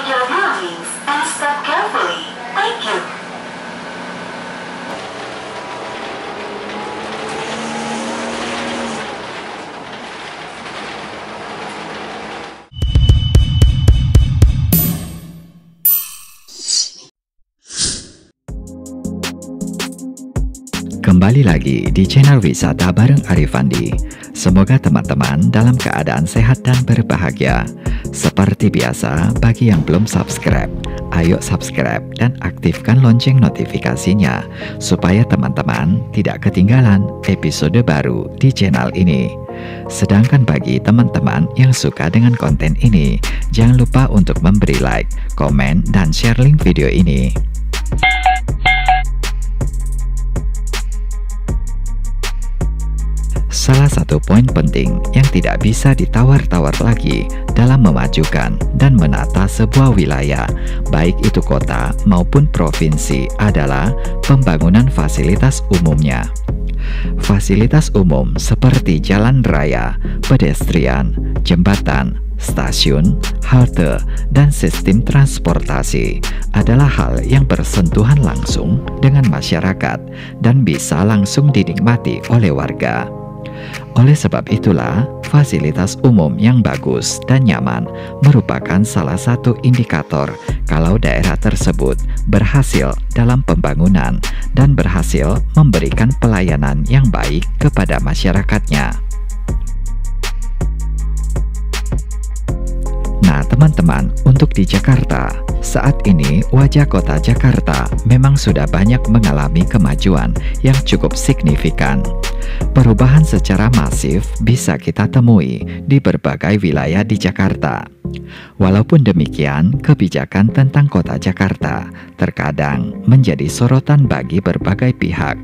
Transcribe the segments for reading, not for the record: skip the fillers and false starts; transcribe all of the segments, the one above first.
check your belongings and step carefully. Thank you. Kembali lagi di channel wisata bareng Arif Andi. Semoga teman-teman dalam keadaan sehat dan berbahagia. Seperti biasa, bagi yang belum subscribe, ayo subscribe dan aktifkan lonceng notifikasinya supaya teman-teman tidak ketinggalan episode baru di channel ini. Sedangkan bagi teman-teman yang suka dengan konten ini, jangan lupa untuk memberi like, komen, dan share link video ini. Salah satu poin penting yang tidak bisa ditawar-tawar lagi dalam memajukan dan menata sebuah wilayah, baik itu kota maupun provinsi, adalah pembangunan fasilitas umumnya. Fasilitas umum seperti jalan raya, pedestrian, jembatan, stasiun, halte, dan sistem transportasi adalah hal yang bersentuhan langsung dengan masyarakat dan bisa langsung dinikmati oleh warga. Oleh sebab itulah, fasilitas umum yang bagus dan nyaman merupakan salah satu indikator kalau daerah tersebut berhasil dalam pembangunan dan berhasil memberikan pelayanan yang baik kepada masyarakatnya. Nah, teman-teman, untuk di Jakarta, saat ini wajah kota Jakarta memang sudah banyak mengalami kemajuan yang cukup signifikan. Perubahan secara masif bisa kita temui di berbagai wilayah di Jakarta. Walaupun demikian, kebijakan tentang kota Jakarta terkadang menjadi sorotan bagi berbagai pihak,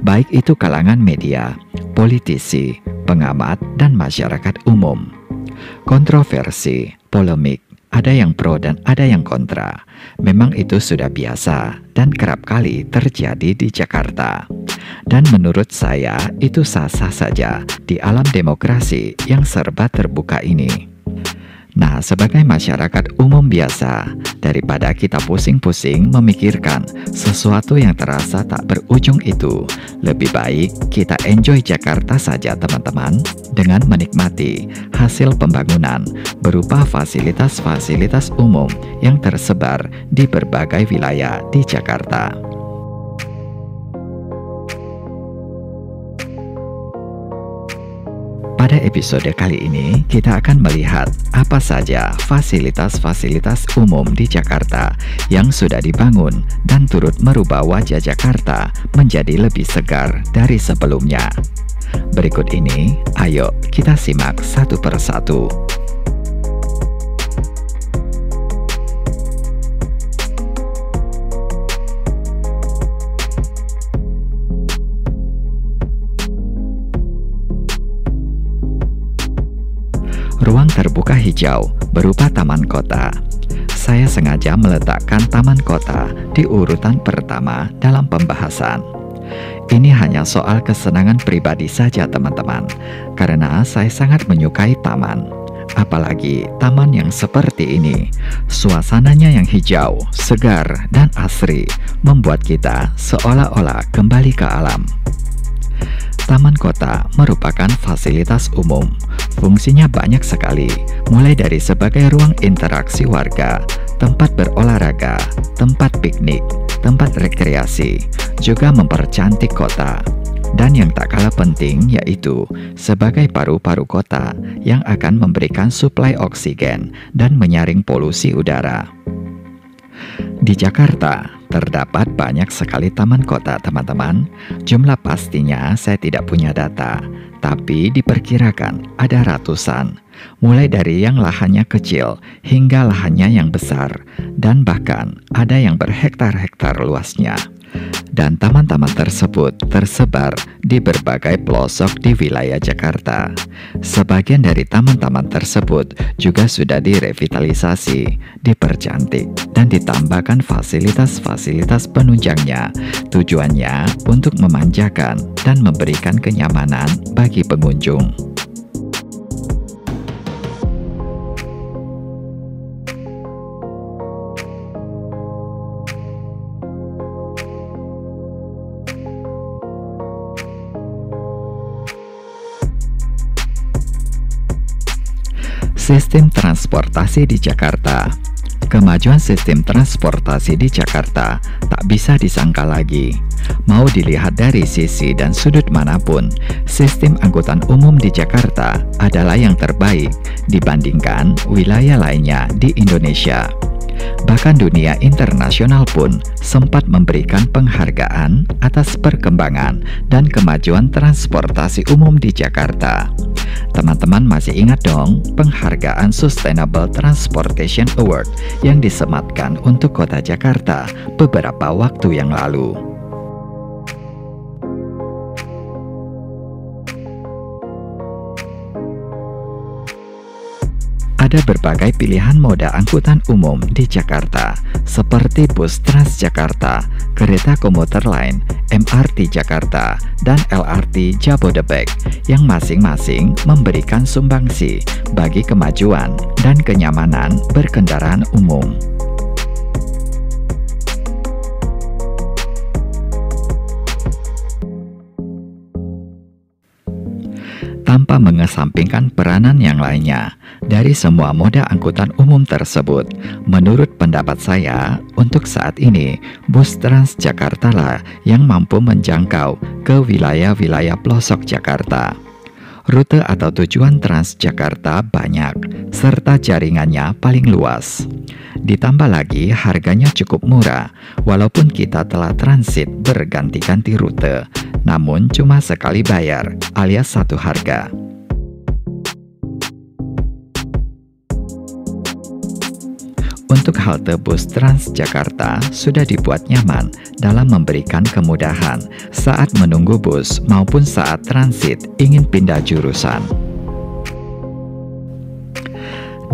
baik itu kalangan media, politisi, pengamat, dan masyarakat umum. Kontroversi, polemik, ada yang pro dan ada yang kontra. Memang itu sudah biasa dan kerap kali terjadi di Jakarta. Dan menurut saya itu sah-sah saja di alam demokrasi yang serba terbuka ini. Nah, sebagai masyarakat umum biasa, daripada kita pusing-pusing memikirkan sesuatu yang terasa tak berujung itu, lebih baik kita enjoy Jakarta saja, teman-teman, dengan menikmati hasil pembangunan berupa fasilitas-fasilitas umum yang tersebar di berbagai wilayah di Jakarta. Pada episode kali ini, kita akan melihat apa saja fasilitas-fasilitas umum di Jakarta yang sudah dibangun dan turut merubah wajah Jakarta menjadi lebih segar dari sebelumnya. Berikut ini, ayo kita simak satu persatu. Ruang terbuka hijau berupa taman kota. Saya sengaja meletakkan taman kota di urutan pertama dalam pembahasan. Ini hanya soal kesenangan pribadi saja, teman-teman, karena saya sangat menyukai taman. Apalagi taman yang seperti ini, suasananya yang hijau, segar, dan asri membuat kita seolah-olah kembali ke alam. Taman kota merupakan fasilitas umum. Fungsinya banyak sekali, mulai dari sebagai ruang interaksi warga, tempat berolahraga, tempat piknik, tempat rekreasi, juga mempercantik kota. Dan yang tak kalah penting yaitu sebagai paru-paru kota yang akan memberikan suplai oksigen dan menyaring polusi udara. Di Jakarta, terdapat banyak sekali taman kota, teman-teman. Jumlah pastinya saya tidak punya data, tapi diperkirakan ada ratusan. Mulai dari yang lahannya kecil hingga lahannya yang besar, dan bahkan ada yang berhektar-hektar luasnya. Dan taman-taman tersebut tersebar di berbagai pelosok di wilayah Jakarta. Sebagian dari taman-taman tersebut juga sudah direvitalisasi, dipercantik, dan ditambahkan fasilitas-fasilitas penunjangnya. Tujuannya untuk memanjakan dan memberikan kenyamanan bagi pengunjung. Sistem transportasi di Jakarta. Kemajuan sistem transportasi di Jakarta tak bisa disangka lagi. Mau dilihat dari sisi dan sudut manapun, sistem angkutan umum di Jakarta adalah yang terbaik dibandingkan wilayah lainnya di Indonesia. Bahkan dunia internasional pun sempat memberikan penghargaan atas perkembangan dan kemajuan transportasi umum di Jakarta. Teman-teman masih ingat dong penghargaan Sustainable Transportation Award yang disematkan untuk kota Jakarta beberapa waktu yang lalu. Ada berbagai pilihan moda angkutan umum di Jakarta, seperti bus Transjakarta, kereta komuter lain, MRT Jakarta, dan LRT Jabodebek, yang masing-masing memberikan sumbangsi bagi kemajuan dan kenyamanan berkendaraan umum. Tanpa mengesampingkan peranan yang lainnya dari semua moda angkutan umum tersebut, menurut pendapat saya, untuk saat ini bus Transjakarta lah yang mampu menjangkau ke wilayah-wilayah pelosok Jakarta. Rute atau tujuan Transjakarta banyak, serta jaringannya paling luas. Ditambah lagi harganya cukup murah, walaupun kita telah transit berganti-ganti rute, namun cuma sekali bayar alias satu harga. Untuk halte bus Transjakarta sudah dibuat nyaman dalam memberikan kemudahan saat menunggu bus maupun saat transit ingin pindah jurusan.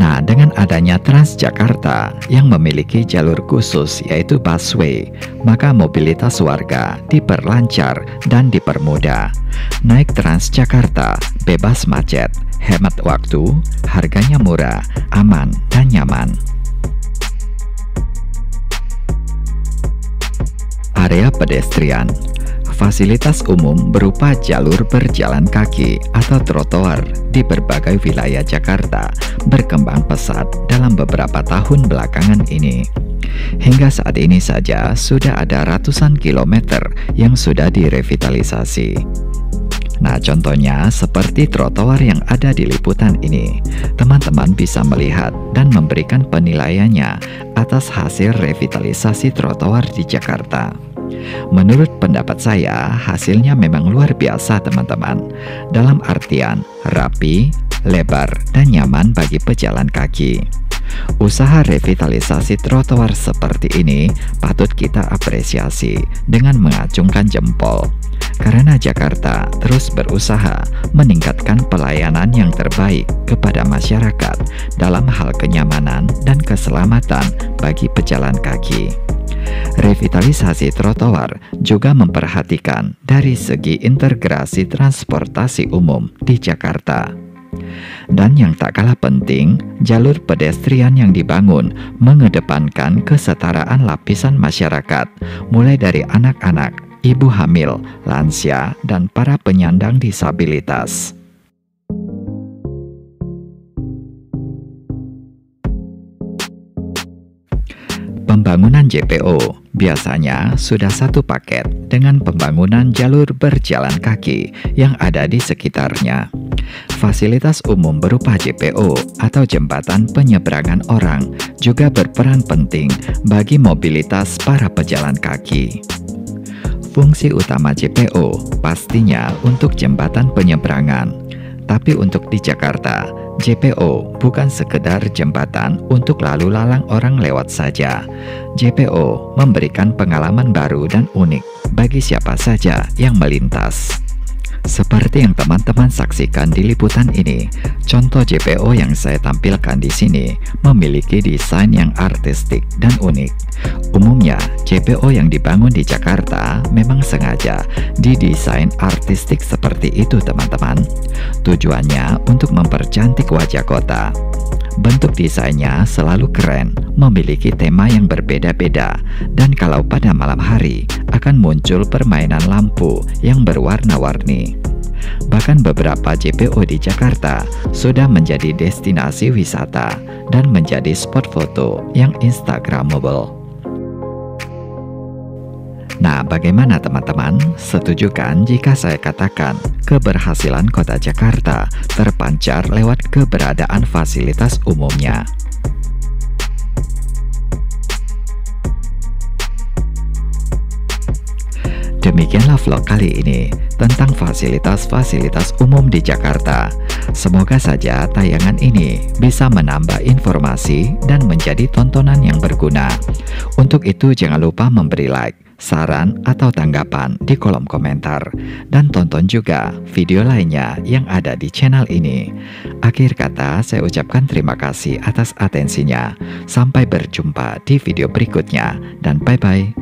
Nah, dengan adanya Transjakarta yang memiliki jalur khusus yaitu busway, maka mobilitas warga diperlancar dan dipermudah. Naik Transjakarta bebas macet, hemat waktu, harganya murah, aman, dan nyaman. Area pedestrian. Fasilitas umum berupa jalur berjalan kaki atau trotoar di berbagai wilayah Jakarta berkembang pesat dalam beberapa tahun belakangan ini. Hingga saat ini saja sudah ada ratusan kilometer yang sudah direvitalisasi. Nah, contohnya seperti trotoar yang ada di liputan ini. Teman-teman bisa melihat dan memberikan penilaiannya atas hasil revitalisasi trotoar di Jakarta. Menurut pendapat saya, hasilnya memang luar biasa teman-teman. Dalam artian rapi, lebar, dan nyaman bagi pejalan kaki. Usaha revitalisasi trotoar seperti ini patut kita apresiasi dengan mengacungkan jempol. Karena Jakarta terus berusaha meningkatkan pelayanan yang terbaik kepada masyarakat dalam hal kenyamanan dan keselamatan bagi pejalan kaki. Revitalisasi trotoar juga memperhatikan dari segi integrasi transportasi umum di Jakarta. Dan yang tak kalah penting, jalur pedestrian yang dibangun mengedepankan kesetaraan lapisan masyarakat, mulai dari anak-anak, ibu hamil, lansia, dan para penyandang disabilitas. Pembangunan JPO biasanya sudah satu paket dengan pembangunan jalur berjalan kaki yang ada di sekitarnya. Fasilitas umum berupa JPO atau jembatan penyeberangan orang juga berperan penting bagi mobilitas para pejalan kaki. Fungsi utama JPO pastinya untuk jembatan penyeberangan, tapi untuk di Jakarta, JPO bukan sekedar jembatan untuk lalu lalang orang lewat saja. JPO memberikan pengalaman baru dan unik bagi siapa saja yang melintas. Seperti yang teman-teman saksikan di liputan ini, contoh JPO yang saya tampilkan di sini memiliki desain yang artistik dan unik. Umumnya, JPO yang dibangun di Jakarta memang sengaja didesain artistik seperti itu, teman-teman. Tujuannya untuk mempercantik wajah kota. Bentuk desainnya selalu keren, memiliki tema yang berbeda-beda, dan kalau pada malam hari akan muncul permainan lampu yang berwarna-warni. Bahkan beberapa JPO di Jakarta sudah menjadi destinasi wisata dan menjadi spot foto yang instagramable. Nah, bagaimana teman-teman? Setuju kan jika saya katakan keberhasilan kota Jakarta terpancar lewat keberadaan fasilitas umumnya? Demikianlah vlog kali ini tentang fasilitas-fasilitas umum di Jakarta. Semoga saja tayangan ini bisa menambah informasi dan menjadi tontonan yang berguna. Untuk itu jangan lupa memberi like, saran atau tanggapan di kolom komentar, dan tonton juga video lainnya yang ada di channel ini. Akhir kata, saya ucapkan terima kasih atas atensinya. Sampai berjumpa di video berikutnya, dan bye-bye.